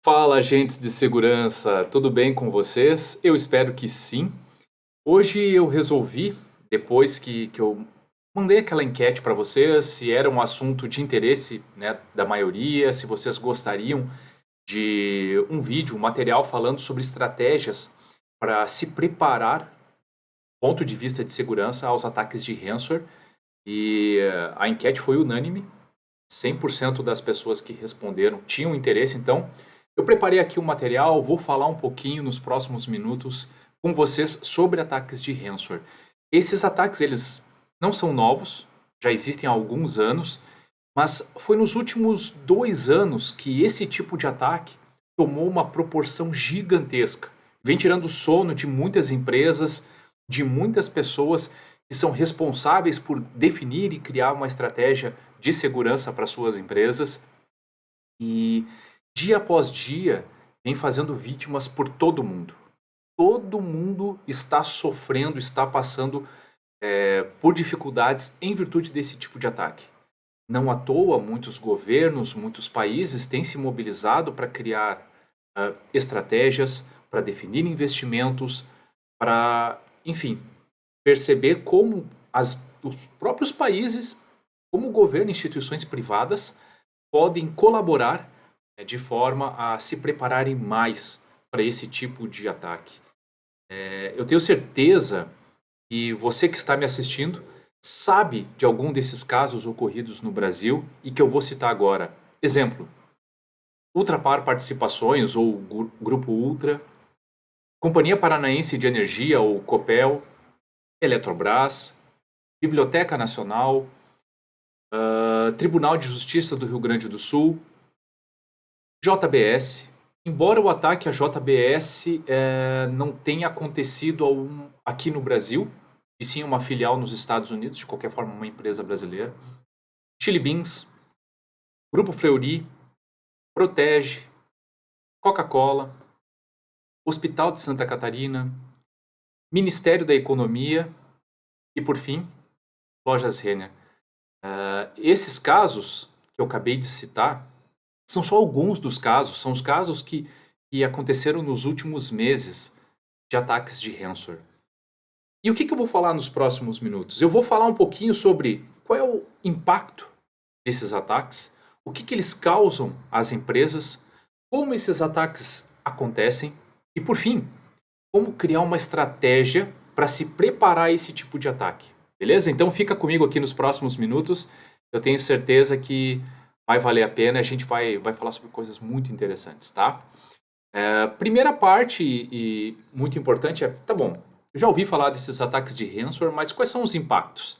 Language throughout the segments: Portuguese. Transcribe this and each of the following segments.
Fala, agentes de segurança, tudo bem com vocês? Eu espero que sim. Hoje eu resolvi, depois que eu mandei aquela enquete para vocês, se era um assunto de interesse, né, da maioria, se vocês gostariam de um vídeo, um material falando sobre estratégias para se preparar, do ponto de vista de segurança, aos ataques de ransomware. E a enquete foi unânime, 100% das pessoas que responderam tinham interesse, então eu preparei aqui um material, vou falar um pouquinho nos próximos minutos com vocês sobre ataques de ransomware. Esses ataques, eles não são novos, já existem há alguns anos, mas foi nos últimos 2 anos que esse tipo de ataque tomou uma proporção gigantesca. Vem tirando o sono de muitas empresas, de muitas pessoas que são responsáveis por definir e criar uma estratégia de segurança para suas empresas. E dia após dia vem fazendo vítimas por todo mundo. Todo mundo está sofrendo, está passando por dificuldades em virtude desse tipo de ataque. Não à toa, muitos governos, muitos países têm se mobilizado para criar estratégias, para definir investimentos, para, enfim, perceber como os próprios países, como o governo e instituições privadas podem colaborar de forma a se prepararem mais para esse tipo de ataque. Eu tenho certeza que você que está me assistindo sabe de algum desses casos ocorridos no Brasil e que eu vou citar agora. Exemplo, Ultrapar Participações ou Grupo Ultra, Companhia Paranaense de Energia ou Copel, Eletrobras, Biblioteca Nacional, Tribunal de Justiça do Rio Grande do Sul, JBS. Embora o ataque à JBS não tenha acontecido aqui no Brasil, e sim uma filial nos Estados Unidos, de qualquer forma uma empresa brasileira, Chili Beans, Grupo Fleury, Protege, Coca-Cola, Hospital de Santa Catarina, Ministério da Economia e, por fim, Lojas Renner. Esses casos que eu acabei de citar são só alguns dos casos, são os casos que aconteceram nos últimos meses de ataques de ransomware. E o que eu vou falar nos próximos minutos? Eu vou falar um pouquinho sobre qual é o impacto desses ataques, o que eles causam às empresas, como esses ataques acontecem e, por fim, como criar uma estratégia para se preparar a esse tipo de ataque. Beleza? Então fica comigo aqui nos próximos minutos. Eu tenho certeza que vai valer a pena. A gente vai falar sobre coisas muito interessantes, tá? Primeira parte e muito importante tá bom, eu já ouvi falar desses ataques de ransomware, mas quais são os impactos?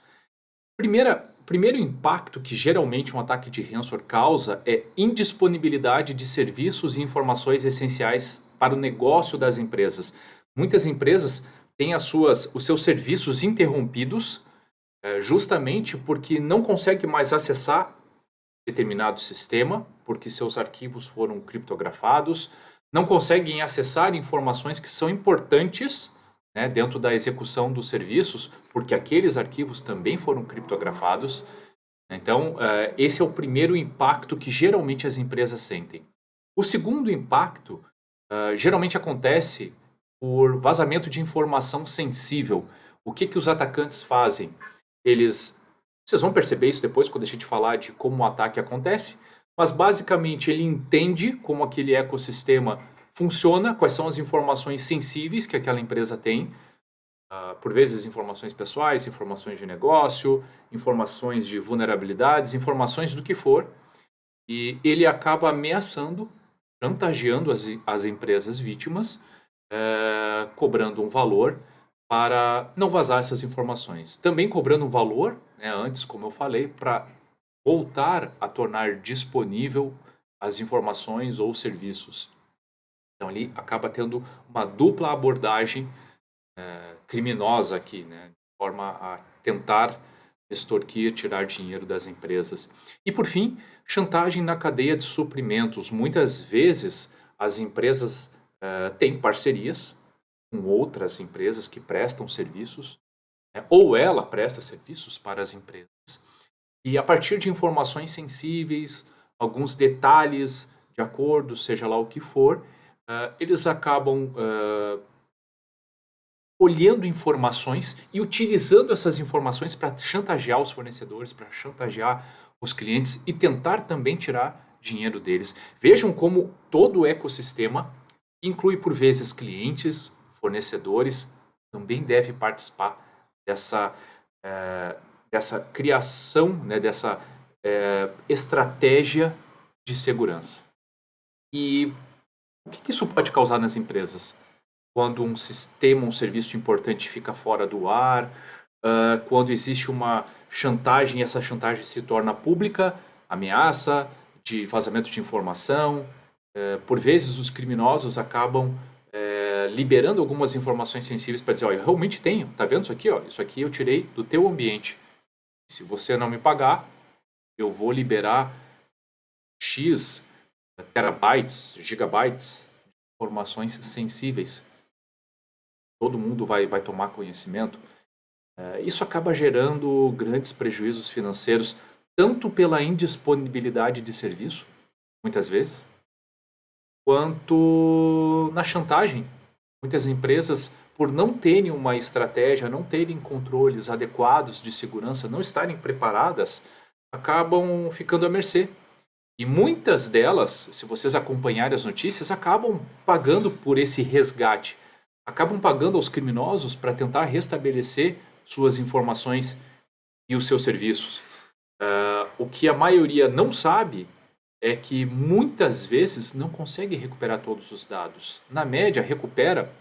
Primeiro impacto que geralmente um ataque de ransomware causa é indisponibilidade de serviços e informações essenciais para o negócio das empresas. Muitas empresas têm os seus serviços interrompidos justamente porque não conseguem mais acessar determinado sistema, porque seus arquivos foram criptografados, não conseguem acessar informações que são importantes, né, dentro da execução dos serviços, porque aqueles arquivos também foram criptografados. Então, esse é o primeiro impacto que geralmente as empresas sentem. O segundo impacto geralmente acontece por vazamento de informação sensível. O que os atacantes fazem? Vocês vão perceber isso depois quando a gente falar de como o ataque acontece, mas basicamente ele entende como aquele ecossistema funciona, quais são as informações sensíveis que aquela empresa tem, por vezes informações pessoais, informações de negócio, informações de vulnerabilidades, informações do que for, e ele acaba ameaçando, chantageando as empresas vítimas, cobrando um valor para não vazar essas informações. Também cobrando um valor, né, antes, como eu falei, para voltar a tornar disponível as informações ou serviços. Então, ele acaba tendo uma dupla abordagem criminosa aqui, né, de forma a tentar extorquir, tirar dinheiro das empresas. E, por fim, chantagem na cadeia de suprimentos. Muitas vezes, as empresas têm parcerias com outras empresas que prestam serviços, né, ou ela presta serviços para as empresas. E a partir de informações sensíveis, alguns detalhes de acordo, seja lá o que for, eles acabam olhando informações e utilizando essas informações para chantagear os fornecedores, para chantagear os clientes e tentar também tirar dinheiro deles. Vejam como todo o ecossistema, que inclui por vezes clientes, fornecedores, também deve participar dessa criação, né, dessa estratégia de segurança. E o que isso pode causar nas empresas? Quando um sistema, um serviço importante fica fora do ar, quando existe uma chantagem e essa chantagem se torna pública, ameaça de vazamento de informação. Por vezes os criminosos acabam liberando algumas informações sensíveis para dizer, eu realmente tenho, tá vendo isso aqui? Isso aqui eu tirei do teu ambiente. Se você não me pagar, eu vou liberar X terabytes, gigabytes de informações sensíveis. Todo mundo vai tomar conhecimento. Isso acaba gerando grandes prejuízos financeiros, tanto pela indisponibilidade de serviço, muitas vezes, quanto na chantagem. Muitas empresas, por não terem uma estratégia, não terem controles adequados de segurança, não estarem preparadas, acabam ficando à mercê. E muitas delas, se vocês acompanharem as notícias, acabam pagando por esse resgate. Acabam pagando aos criminosos para tentar restabelecer suas informações e os seus serviços. O que a maioria não sabe é que muitas vezes não consegue recuperar todos os dados. Na média, recupera,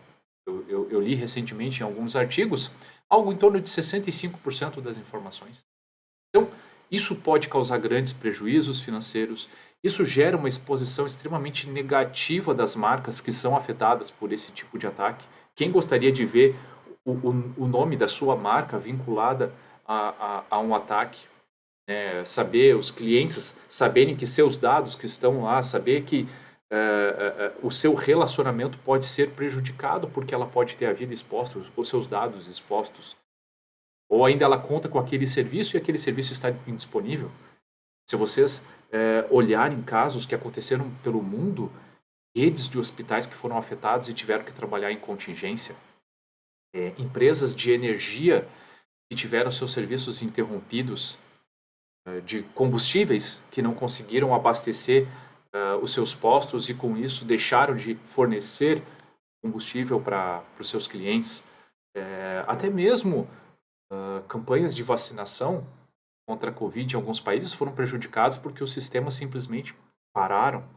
eu li recentemente em alguns artigos, algo em torno de 65% das informações. Então, isso pode causar grandes prejuízos financeiros. Isso gera uma exposição extremamente negativa das marcas que são afetadas por esse tipo de ataque. Quem gostaria de ver o nome da sua marca vinculada a um ataque? Saber, os clientes saberem que seus dados que estão lá, saber que o seu relacionamento pode ser prejudicado porque ela pode ter a vida exposta, os seus dados expostos. Ou ainda ela conta com aquele serviço e aquele serviço está indisponível. Se vocês olharem casos que aconteceram pelo mundo, redes de hospitais que foram afetados e tiveram que trabalhar em contingência, empresas de energia que tiveram seus serviços interrompidos, de combustíveis que não conseguiram abastecer os seus postos e com isso deixaram de fornecer combustível para os seus clientes. Até mesmo campanhas de vacinação contra a Covid em alguns países foram prejudicadas porque os sistemas simplesmente pararam.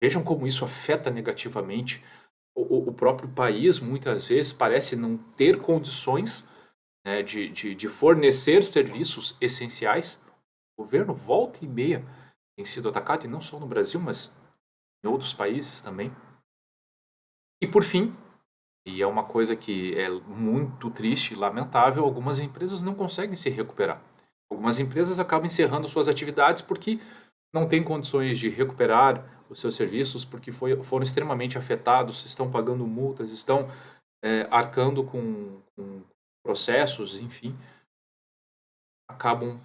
Vejam como isso afeta negativamente o próprio país. Muitas vezes parece não ter condições, né, de fornecer serviços essenciais. O governo volta e meia tem sido atacado, e não só no Brasil, mas em outros países também. E por fim, e é uma coisa que é muito triste e lamentável, algumas empresas não conseguem se recuperar. Algumas empresas acabam encerrando suas atividades porque não têm condições de recuperar os seus serviços, porque foram extremamente afetados, estão pagando multas, estão arcando com processos, enfim, acabam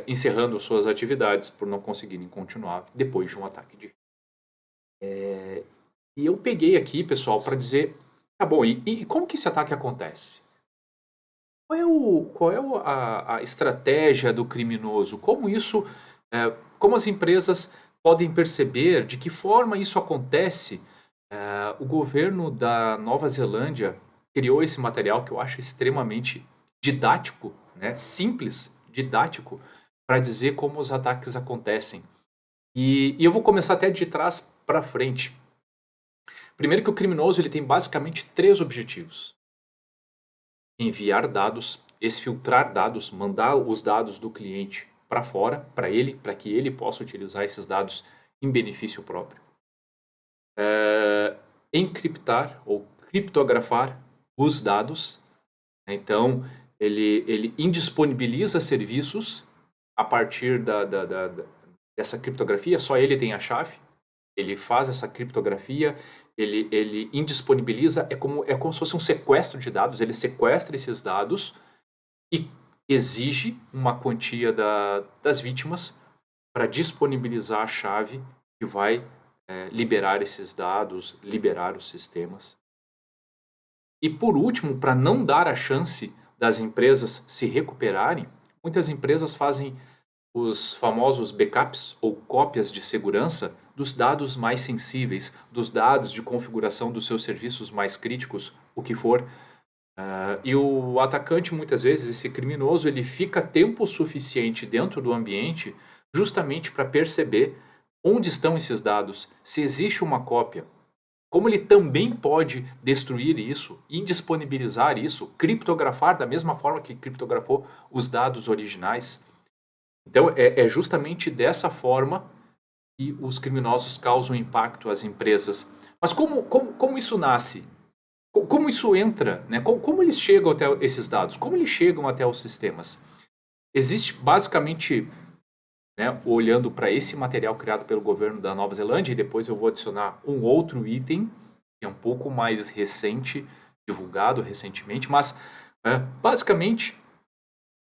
encerrando suas atividades por não conseguirem continuar depois de um ataque de E eu peguei aqui, pessoal, para dizer, tá bom, e como que esse ataque acontece? Qual é a estratégia do criminoso? Como as empresas podem perceber de que forma isso acontece? O governo da Nova Zelândia criou esse material que eu acho extremamente didático, né? Simples, didático, para dizer como os ataques acontecem. E eu vou começar até de trás para frente. Primeiro que o criminoso ele tem basicamente 3 objetivos: enviar dados, exfiltrar dados, mandar os dados do cliente para fora, para que ele possa utilizar esses dados em benefício próprio. Encriptar ou criptografar os dados. Então, ele indisponibiliza serviços a partir dessa criptografia, só ele tem a chave. Ele faz essa criptografia, ele indisponibiliza, é como se fosse um sequestro de dados. Ele sequestra esses dados e exige uma quantia das vítimas para disponibilizar a chave que vai liberar esses dados, liberar os sistemas. E por último, para não dar a chance das empresas se recuperarem, muitas empresas fazem os famosos backups ou cópias de segurança dos dados mais sensíveis, dos dados de configuração dos seus serviços mais críticos, o que for. E o atacante, muitas vezes, esse criminoso, ele fica tempo suficiente dentro do ambiente justamente para perceber onde estão esses dados, se existe uma cópia, como ele também pode destruir isso, indisponibilizar isso, criptografar da mesma forma que criptografou os dados originais. Então, é justamente dessa forma que os criminosos causam impacto às empresas. Mas como isso nasce? Como isso entra? Né? Como eles chegam até esses dados? Como eles chegam até os sistemas? Existe basicamente, né, olhando para esse material criado pelo governo da Nova Zelândia, e depois eu vou adicionar um outro item, que é um pouco mais recente, divulgado recentemente, mas basicamente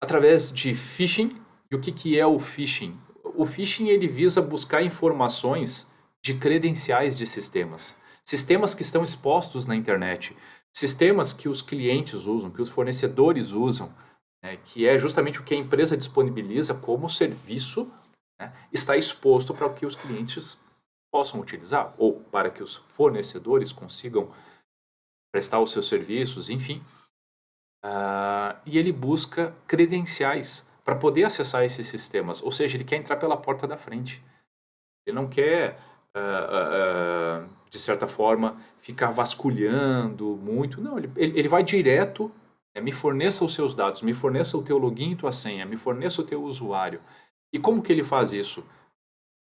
através de phishing. E o que é o phishing? O phishing ele visa buscar informações de credenciais de sistemas. Sistemas que estão expostos na internet. Sistemas que os clientes usam, que os fornecedores usam, né, que é justamente o que a empresa disponibiliza como serviço, né, está exposto para que os clientes possam utilizar, ou para que os fornecedores consigam prestar os seus serviços, enfim. E ele busca credenciais para poder acessar esses sistemas. Ou seja, ele quer entrar pela porta da frente. Ele não quer, de certa forma, ficar vasculhando muito. Não, ele vai direto, me forneça os seus dados, me forneça o teu login e tua senha, me forneça o teu usuário. E como que ele faz isso?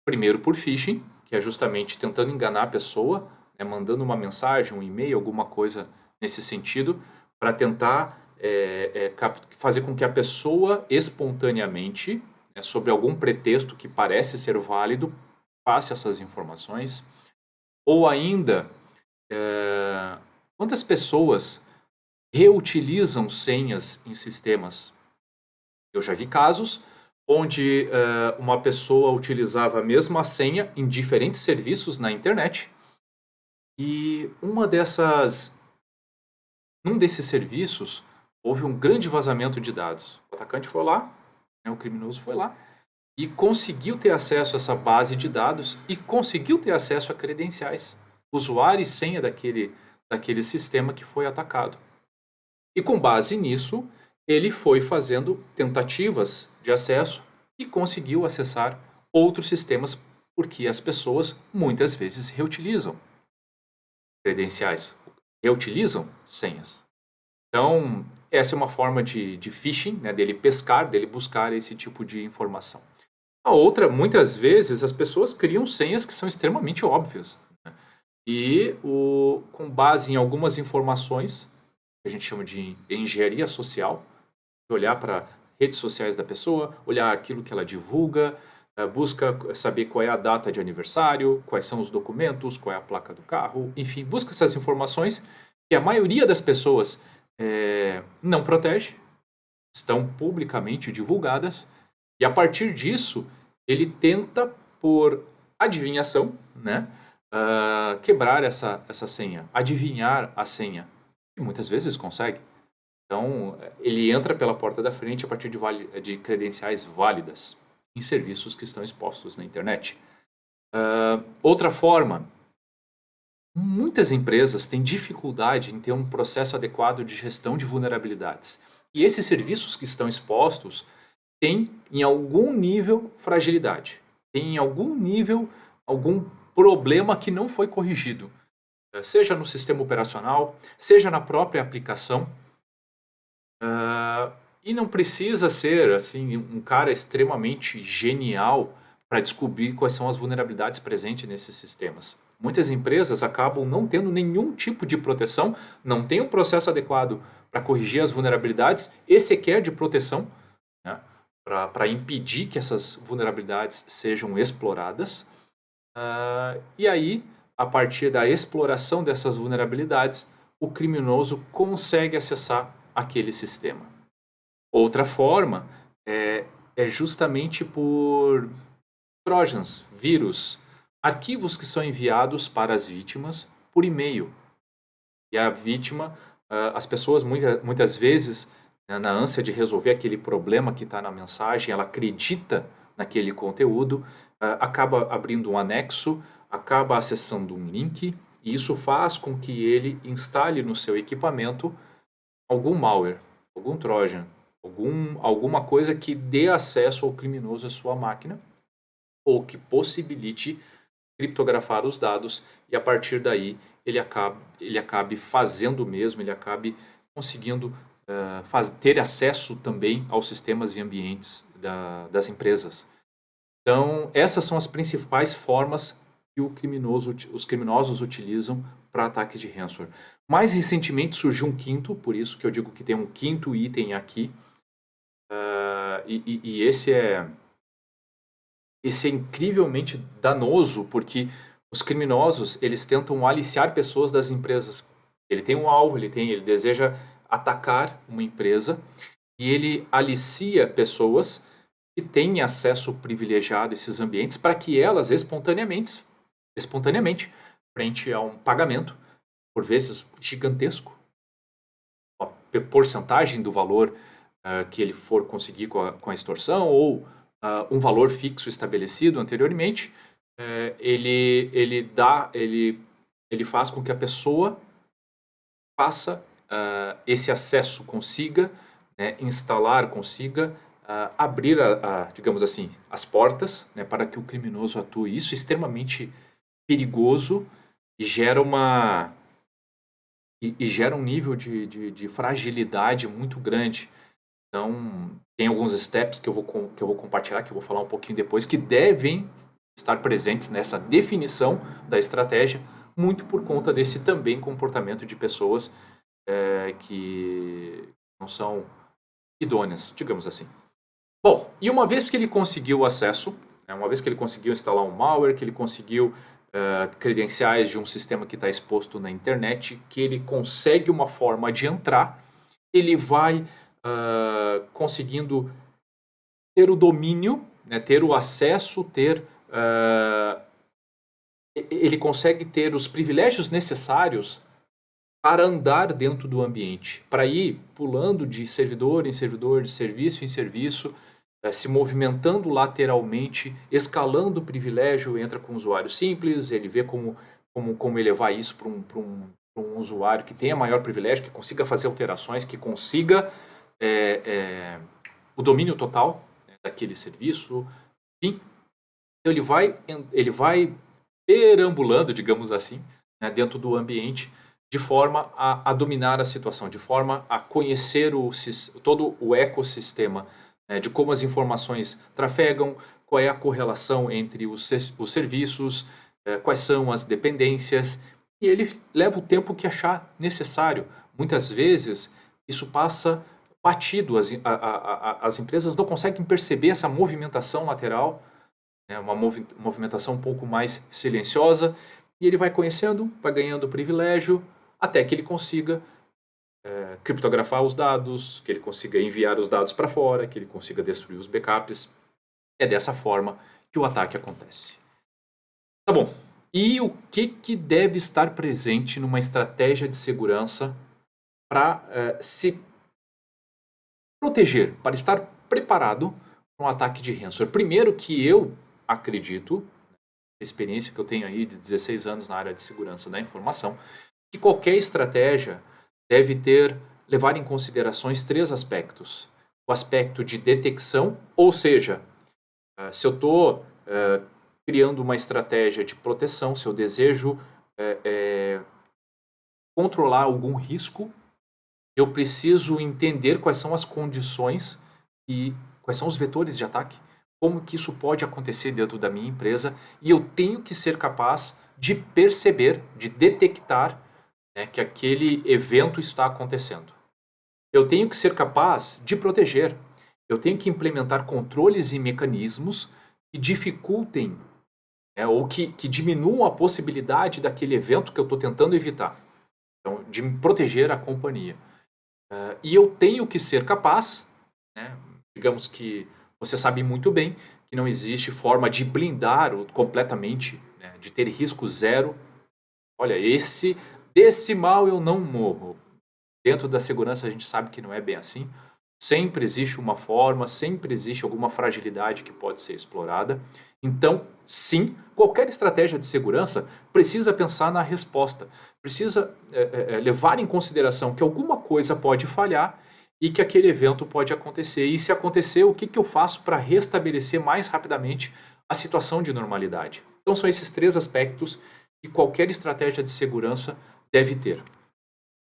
Primeiro por phishing, que é justamente tentando enganar a pessoa, né, mandando uma mensagem, um e-mail, alguma coisa nesse sentido, para tentar fazer com que a pessoa espontaneamente, né, sobre algum pretexto que parece ser válido, passe essas informações. Ou ainda, quantas pessoas reutilizam senhas em sistemas? Eu já vi casos onde uma pessoa utilizava a mesma senha em diferentes serviços na internet e num desses serviços houve um grande vazamento de dados. O atacante foi lá, né, o criminoso foi lá e conseguiu ter acesso a essa base de dados e conseguiu ter acesso a credenciais, usuário e senha daquele sistema que foi atacado. E com base nisso, ele foi fazendo tentativas de acesso e conseguiu acessar outros sistemas, porque as pessoas muitas vezes reutilizam credenciais, reutilizam senhas. Então, essa é uma forma de phishing, né, dele pescar, dele buscar esse tipo de informação. A outra, muitas vezes, as pessoas criam senhas que são extremamente óbvias, né? E com base em algumas informações, que a gente chama de engenharia social, olhar para redes sociais da pessoa, olhar aquilo que ela divulga, busca saber qual é a data de aniversário, quais são os documentos, qual é a placa do carro, enfim, busca essas informações que a maioria das pessoas não protege, estão publicamente divulgadas, e a partir disso ele tenta, por adivinhação, né, quebrar essa senha, adivinhar a senha, e muitas vezes consegue. Então, ele entra pela porta da frente a partir de credenciais válidas em serviços que estão expostos na internet. Outra forma, muitas empresas têm dificuldade em ter um processo adequado de gestão de vulnerabilidades. E esses serviços que estão expostos têm, em algum nível, fragilidade. Tem, em algum nível, algum problema que não foi corrigido. Seja no sistema operacional, seja na própria aplicação. E não precisa ser assim um cara extremamente genial para descobrir quais são as vulnerabilidades presentes nesses sistemas. Muitas empresas acabam não tendo nenhum tipo de proteção, não tem um processo adequado para corrigir as vulnerabilidades e sequer de proteção, né, para impedir que essas vulnerabilidades sejam exploradas. E aí, a partir da exploração dessas vulnerabilidades, o criminoso consegue acessar aquele sistema. Outra forma é justamente por trojans, vírus, arquivos que são enviados para as vítimas por e-mail. E a vítima, as pessoas muitas vezes, né, na ânsia de resolver aquele problema que está na mensagem, ela acredita naquele conteúdo, acaba abrindo um anexo, acaba acessando um link, e isso faz com que ele instale no seu equipamento algum malware, algum trojan, alguma coisa que dê acesso ao criminoso à sua máquina, ou que possibilite criptografar os dados, e a partir daí ele acabe fazendo o mesmo, ele acabe conseguindo ter acesso também aos sistemas e ambientes das empresas. Então, essas são as principais formas que os criminosos utilizam para ataques de ransomware. Mais recentemente surgiu um quinto, por isso que eu digo que tem um quinto item aqui, e esse é incrivelmente danoso, porque os criminosos, eles tentam aliciar pessoas das empresas. Ele tem um alvo, ele deseja atacar uma empresa, e ele alicia pessoas que têm acesso privilegiado a esses ambientes para que elas espontaneamente, frente a um pagamento, por vezes gigantesco, a porcentagem do valor que ele for conseguir com a extorsão, ou um valor fixo estabelecido anteriormente, ele faz com que a pessoa faça esse acesso, consiga, né, instalar, consiga abrir, digamos assim, as portas, né, para que o criminoso atue. Isso é extremamente perigoso e gera um nível de fragilidade muito grande. Então, tem alguns steps que eu vou compartilhar, que eu vou falar um pouquinho depois, que devem estar presentes nessa definição da estratégia, muito por conta desse também comportamento de pessoas que não são idôneas, digamos assim. Bom, e uma vez que ele conseguiu o acesso, né, uma vez que ele conseguiu instalar um malware, que ele conseguiu credenciais de um sistema que está exposto na internet, que ele consegue uma forma de entrar, ele vai conseguindo ter o domínio, né, ter o acesso, ele consegue ter os privilégios necessários para andar dentro do ambiente, para ir pulando de servidor em servidor, de serviço em serviço, se movimentando lateralmente, escalando o privilégio, entra com um usuário simples, ele vê como elevar isso para um usuário que tenha maior privilégio, que consiga fazer alterações, que consiga o domínio total, né, daquele serviço, enfim. Então ele vai perambulando, digamos assim, né, dentro do ambiente, de forma a dominar a situação, de forma a conhecer todo o ecossistema, né, de como as informações trafegam, qual é a correlação entre os serviços, quais são as dependências, e ele leva o tempo que achar necessário. Muitas vezes isso passa batido, as empresas não conseguem perceber essa movimentação lateral, né, uma movimentação um pouco mais silenciosa, e ele vai conhecendo, vai ganhando privilégio, até que ele consiga criptografar os dados, que ele consiga enviar os dados para fora, que ele consiga destruir os backups. É dessa forma que o ataque acontece. Tá bom. E o que deve estar presente numa estratégia de segurança para se proteger, para estar preparado para um ataque de ransomware? Primeiro, que eu acredito, a experiência que eu tenho aí de 16 anos na área de segurança da informação, que qualquer estratégia deve levar em considerações 3 aspectos. O aspecto de detecção, ou seja, se eu estou criando uma estratégia de proteção, se eu desejo controlar algum risco, eu preciso entender quais são as condições e quais são os vetores de ataque, como que isso pode acontecer dentro da minha empresa, e eu tenho que ser capaz de perceber, de detectar, né, que aquele evento está acontecendo. Eu tenho que ser capaz de proteger. Eu tenho que implementar controles e mecanismos que dificultem, né, ou que diminuam a possibilidade daquele evento que eu estou tentando evitar. Então, de proteger a companhia. E eu tenho que ser capaz, né, digamos que você sabe muito bem que não existe forma de blindar completamente, né, de ter risco zero. Olha, desse mal eu não morro. Dentro da segurança a gente sabe que não é bem assim. Sempre existe uma forma, sempre existe alguma fragilidade que pode ser explorada. Então, sim, qualquer estratégia de segurança precisa pensar na resposta, precisa levar em consideração que alguma coisa pode falhar e que aquele evento pode acontecer. E se acontecer, o que que eu faço para restabelecer mais rapidamente a situação de normalidade? Então, são esses três aspectos que qualquer estratégia de segurança deve ter.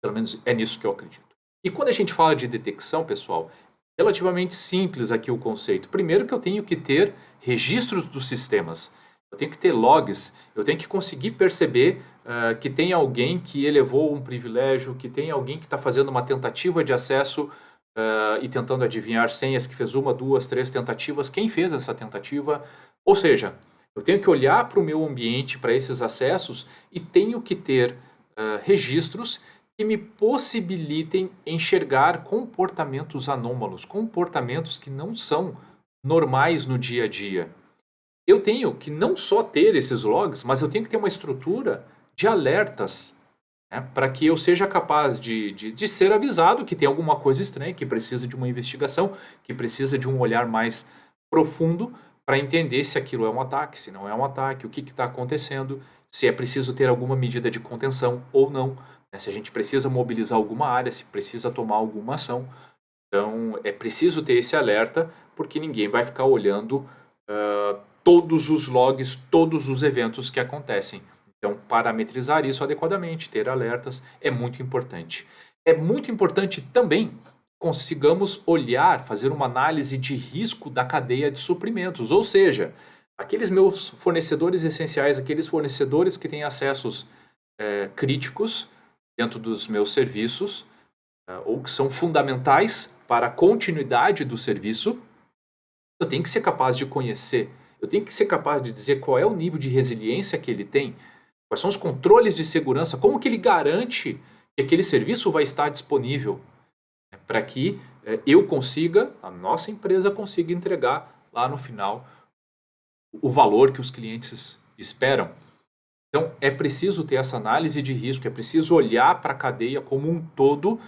Pelo menos é nisso que eu acredito. E quando a gente fala de detecção, pessoal, relativamente simples aqui o conceito. Primeiro que eu tenho que ter registros dos sistemas. Eu tenho que ter logs, eu tenho que conseguir perceber que tem alguém que elevou um privilégio, que tem alguém que está fazendo uma tentativa de acesso e tentando adivinhar senhas, que fez uma, duas, três tentativas, quem fez essa tentativa. Ou seja, eu tenho que olhar para o meu ambiente, para esses acessos, e tenho que ter registros que me possibilitem enxergar comportamentos anômalos, comportamentos que não são normais no dia a dia. Eu tenho que não só ter esses logs, mas eu tenho que ter uma estrutura de alertas, né, para que eu seja capaz de ser avisado que tem alguma coisa estranha, que precisa de uma investigação, que precisa de um olhar mais profundo para entender se aquilo é um ataque, se não é um ataque, o que está acontecendo, se é preciso ter alguma medida de contenção ou não, né, se a gente precisa mobilizar alguma área, se precisa tomar alguma ação. Então, é preciso ter esse alerta, porque ninguém vai ficar olhando todos os logs, todos os eventos que acontecem. Então, parametrizar isso adequadamente, ter alertas, é muito importante. É muito importante também que consigamos olhar, fazer uma análise de risco da cadeia de suprimentos, ou seja, aqueles meus fornecedores essenciais, aqueles fornecedores que têm acessos críticos dentro dos meus serviços, ou que são fundamentais para a continuidade do serviço, eu tenho que ser capaz de conhecer, eu tenho que ser capaz de dizer qual é o nível de resiliência que ele tem, quais são os controles de segurança, como que ele garante que aquele serviço vai estar disponível, né, para que eu consiga, a nossa empresa consiga entregar lá no final o valor que os clientes esperam. Então, é preciso ter essa análise de risco, é preciso olhar para a cadeia como um todo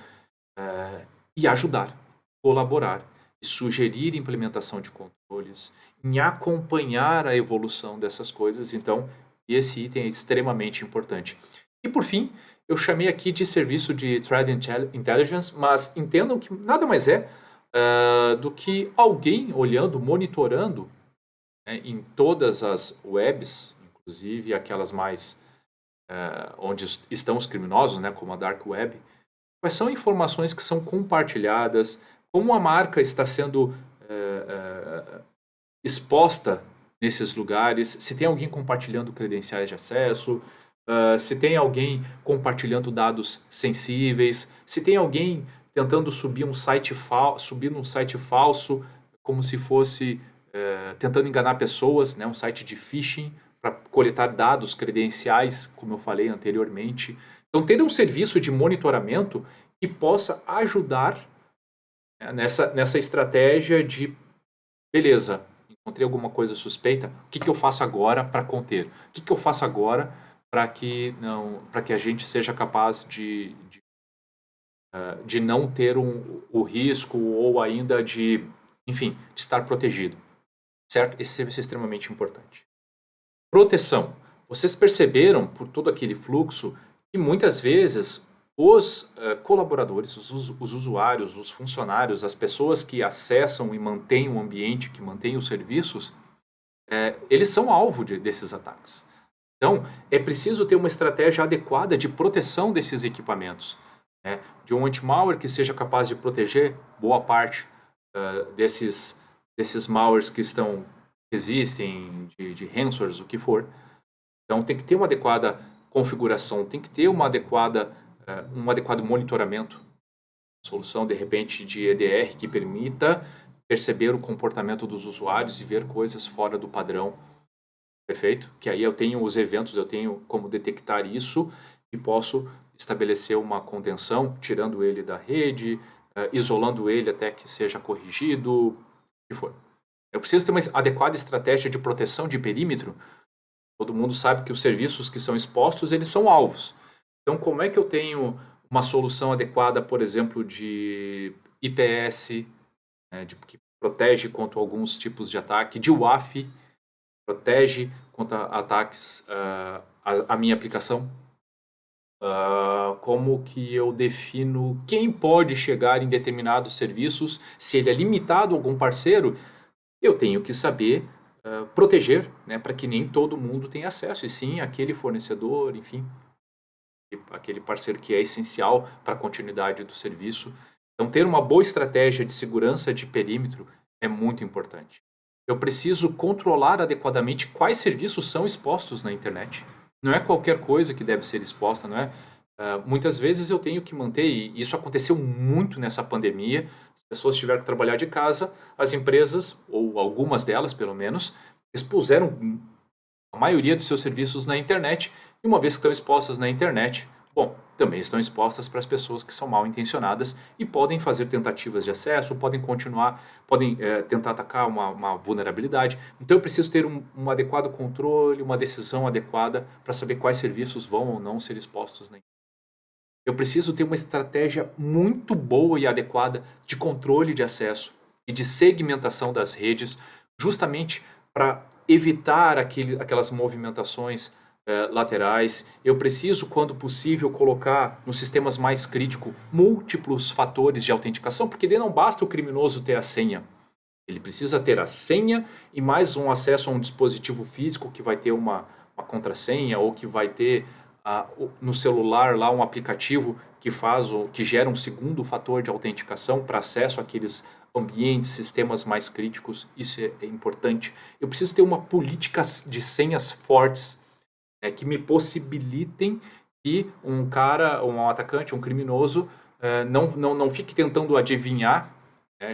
e ajudar, colaborar, e sugerir implementação de controles, em acompanhar a evolução dessas coisas. Então, esse item é extremamente importante. E por fim, eu chamei aqui de serviço de Threat Intelligence, mas entendam que nada mais é do que alguém olhando, monitorando, né, em todas as webs, inclusive aquelas mais onde estão os criminosos, né, como a Dark Web, quais são informações que são compartilhadas, como a marca está sendo exposta nesses lugares, se tem alguém compartilhando credenciais de acesso, se tem alguém compartilhando dados sensíveis, se tem alguém tentando subir num site falso, como se fosse tentando enganar pessoas, né, um site de phishing para coletar dados credenciais, como eu falei anteriormente. Então, ter um serviço de monitoramento que possa ajudar, né, nessa estratégia de, beleza, encontrei alguma coisa suspeita, o que que eu faço agora para conter? O que que eu faço agora para que a gente seja capaz de não ter o risco ou ainda enfim, de estar protegido, certo? Esse serviço é extremamente importante. Proteção. Vocês perceberam, por todo aquele fluxo, que muitas vezes os colaboradores, os usuários, os funcionários, as pessoas que acessam e mantêm o ambiente, que mantêm os serviços, eles são alvo desses ataques. Então, é preciso ter uma estratégia adequada de proteção desses equipamentos, né? De um anti-malware que seja capaz de proteger boa parte desses malwares que existem, de ransomwares, o que for. Então, tem que ter uma adequada configuração, tem que ter um adequado monitoramento, solução, de repente, de EDR que permita perceber o comportamento dos usuários e ver coisas fora do padrão. Perfeito? Que aí eu tenho os eventos, eu tenho como detectar isso e posso estabelecer uma contenção, tirando ele da rede, isolando ele até que seja corrigido, o que for. Eu preciso ter uma adequada estratégia de proteção de perímetro, Todo mundo sabe que os serviços que são expostos, eles são alvos. Então, como é que eu tenho uma solução adequada, por exemplo, de IPS, né, que protege contra alguns tipos de ataque, de WAF, protege contra ataques à minha aplicação? Como que eu defino quem pode chegar em determinados serviços? Se ele é limitado a algum parceiro, eu tenho que saber proteger, né, para que nem todo mundo tenha acesso, e sim aquele fornecedor, enfim, aquele parceiro que é essencial para a continuidade do serviço. Então, ter uma boa estratégia de segurança de perímetro é muito importante. Eu preciso controlar adequadamente quais serviços são expostos na internet. Não é qualquer coisa que deve ser exposta, não é? Muitas vezes eu tenho que manter, e isso aconteceu muito nessa pandemia, as pessoas tiveram que trabalhar de casa, as empresas, ou algumas delas pelo menos, expuseram a maioria dos seus serviços na internet, e uma vez que estão expostas na internet, bom, também estão expostas para as pessoas que são mal intencionadas e podem fazer tentativas de acesso, podem continuar, podem tentar atacar uma vulnerabilidade. Então eu preciso ter um adequado controle, uma decisão adequada para saber quais serviços vão ou não ser expostos na internet. Eu preciso ter uma estratégia muito boa e adequada de controle de acesso e de segmentação das redes, justamente para evitar aquelas movimentações laterais. Eu preciso, quando possível, colocar nos sistemas mais críticos múltiplos fatores de autenticação, porque daí não basta o criminoso ter a senha. Ele precisa ter a senha e mais um acesso a um dispositivo físico que vai ter uma contrassenha ou que vai ter no celular lá um aplicativo que gera um segundo fator de autenticação para acesso àqueles ambientes, sistemas mais críticos. Isso é importante. Eu preciso ter uma política de senhas fortes, né, que me possibilitem que um cara, um atacante, um criminoso, não fique tentando adivinhar,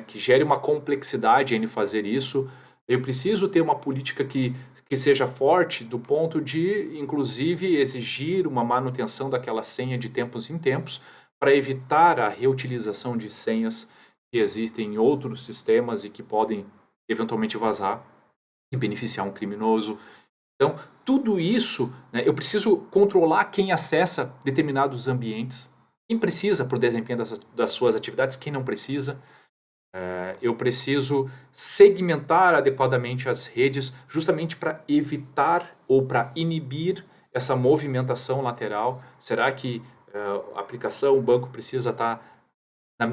que gere uma complexidade em fazer isso. Eu preciso ter uma política que seja forte do ponto de, inclusive, exigir uma manutenção daquela senha de tempos em tempos para evitar a reutilização de senhas que existem em outros sistemas e que podem eventualmente vazar e beneficiar um criminoso. Então, tudo isso, né, eu preciso controlar quem acessa determinados ambientes, quem precisa para o desempenho das suas atividades, quem não precisa. Eu preciso segmentar adequadamente as redes justamente para evitar ou para inibir essa movimentação lateral. Será que a aplicação, o banco precisa estar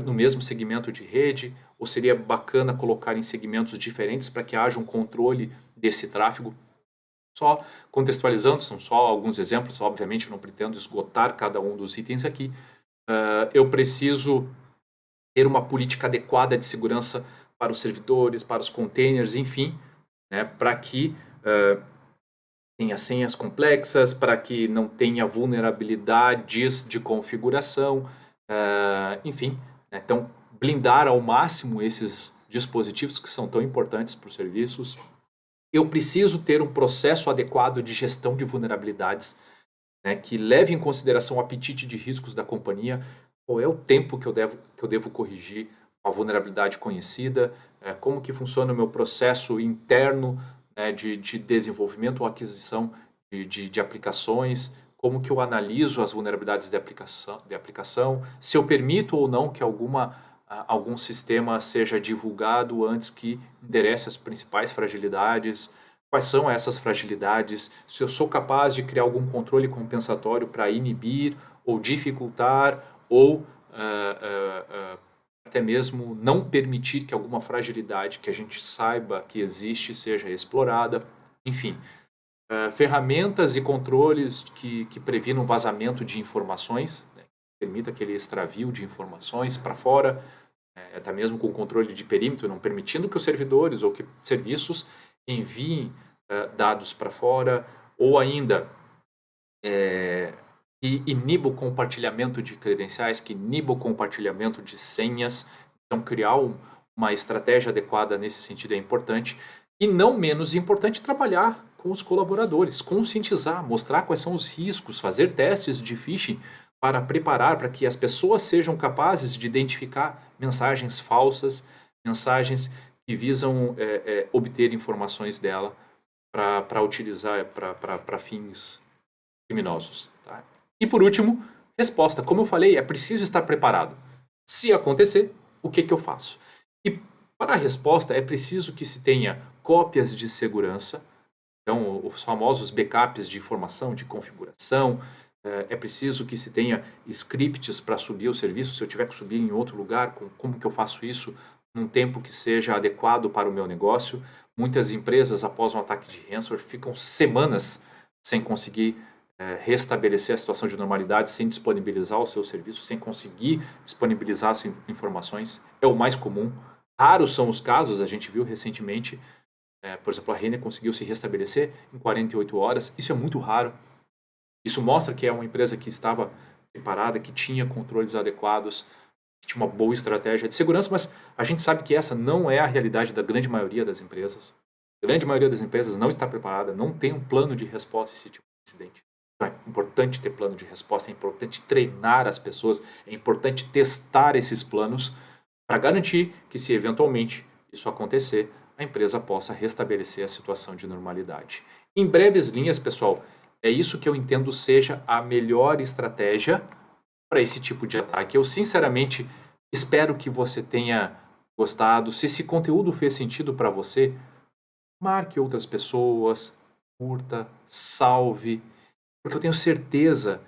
no mesmo segmento de rede? Ou seria bacana colocar em segmentos diferentes para que haja um controle desse tráfego? Só contextualizando, são só alguns exemplos, obviamente eu não pretendo esgotar cada um dos itens aqui. Eu preciso ter uma política adequada de segurança para os servidores, para os containers, enfim, né, para que tenha senhas complexas, para que não tenha vulnerabilidades de configuração, enfim. Né, então, blindar ao máximo esses dispositivos que são tão importantes para os serviços. Eu preciso ter um processo adequado de gestão de vulnerabilidades, né, que leve em consideração o apetite de riscos da companhia. Qual é o tempo que eu devo corrigir uma vulnerabilidade conhecida? Como que funciona o meu processo interno, né, de desenvolvimento ou aquisição de aplicações? Como que eu analiso as vulnerabilidades de aplicação? Se eu permito ou não que algum sistema seja divulgado antes que enderece as principais fragilidades? Quais são essas fragilidades? Se eu sou capaz de criar algum controle compensatório para inibir ou dificultar ou até mesmo não permitir que alguma fragilidade que a gente saiba que existe seja explorada. Enfim, ferramentas e controles que previnam vazamento de informações, né, que permita aquele extravio de informações para fora, até mesmo com controle de perímetro, não permitindo que os servidores ou que serviços enviem dados para fora, ou ainda que iniba o compartilhamento de credenciais, que iniba o compartilhamento de senhas. Então, criar uma estratégia adequada nesse sentido é importante. E não menos importante, trabalhar com os colaboradores, conscientizar, mostrar quais são os riscos, fazer testes de phishing para preparar para que as pessoas sejam capazes de identificar mensagens falsas, mensagens que visam obter informações dela. para utilizar para fins criminosos. Tá? E por último, resposta. Como eu falei, é preciso estar preparado. Se acontecer, o que eu faço? E para a resposta, é preciso que se tenha cópias de segurança, então os famosos backups de informação, de configuração. É preciso que se tenha scripts para subir o serviço, se eu tiver que subir em outro lugar, como que eu faço isso num tempo que seja adequado para o meu negócio. Muitas empresas, após um ataque de ransomware, ficam semanas sem conseguir restabelecer a situação de normalidade, sem disponibilizar o seu serviço, sem conseguir disponibilizar as informações. É o mais comum. Raros são os casos, a gente viu recentemente, por exemplo, a Renner conseguiu se restabelecer em 48 horas. Isso é muito raro. Isso mostra que é uma empresa que estava preparada, que tinha controles adequados, que tinha uma boa estratégia de segurança, mas a gente sabe que essa não é a realidade da grande maioria das empresas. A grande maioria das empresas não está preparada, não tem um plano de resposta a esse tipo de incidente. Então é importante ter plano de resposta, é importante treinar as pessoas, é importante testar esses planos para garantir que, se eventualmente isso acontecer, a empresa possa restabelecer a situação de normalidade. Em breves linhas, pessoal, é isso que eu entendo seja a melhor estratégia para esse tipo de ataque. Eu, sinceramente, espero que você tenha gostado. Se esse conteúdo fez sentido para você, marque outras pessoas, curta, salve, porque eu tenho certeza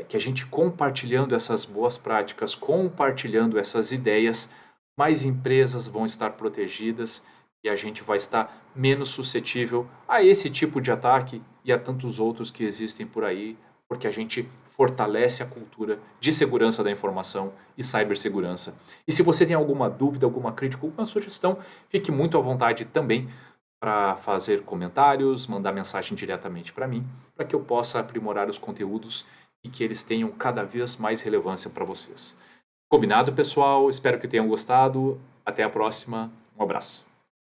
que a gente compartilhando essas boas práticas, compartilhando essas ideias, mais empresas vão estar protegidas e a gente vai estar menos suscetível a esse tipo de ataque e a tantos outros que existem por aí, porque a gente fortalece a cultura de segurança da informação e cibersegurança. E se você tem alguma dúvida, alguma crítica, alguma sugestão, fique muito à vontade também para fazer comentários, mandar mensagem diretamente para mim, para que eu possa aprimorar os conteúdos e que eles tenham cada vez mais relevância para vocês. Combinado, pessoal? Espero que tenham gostado. Até a próxima. Um abraço.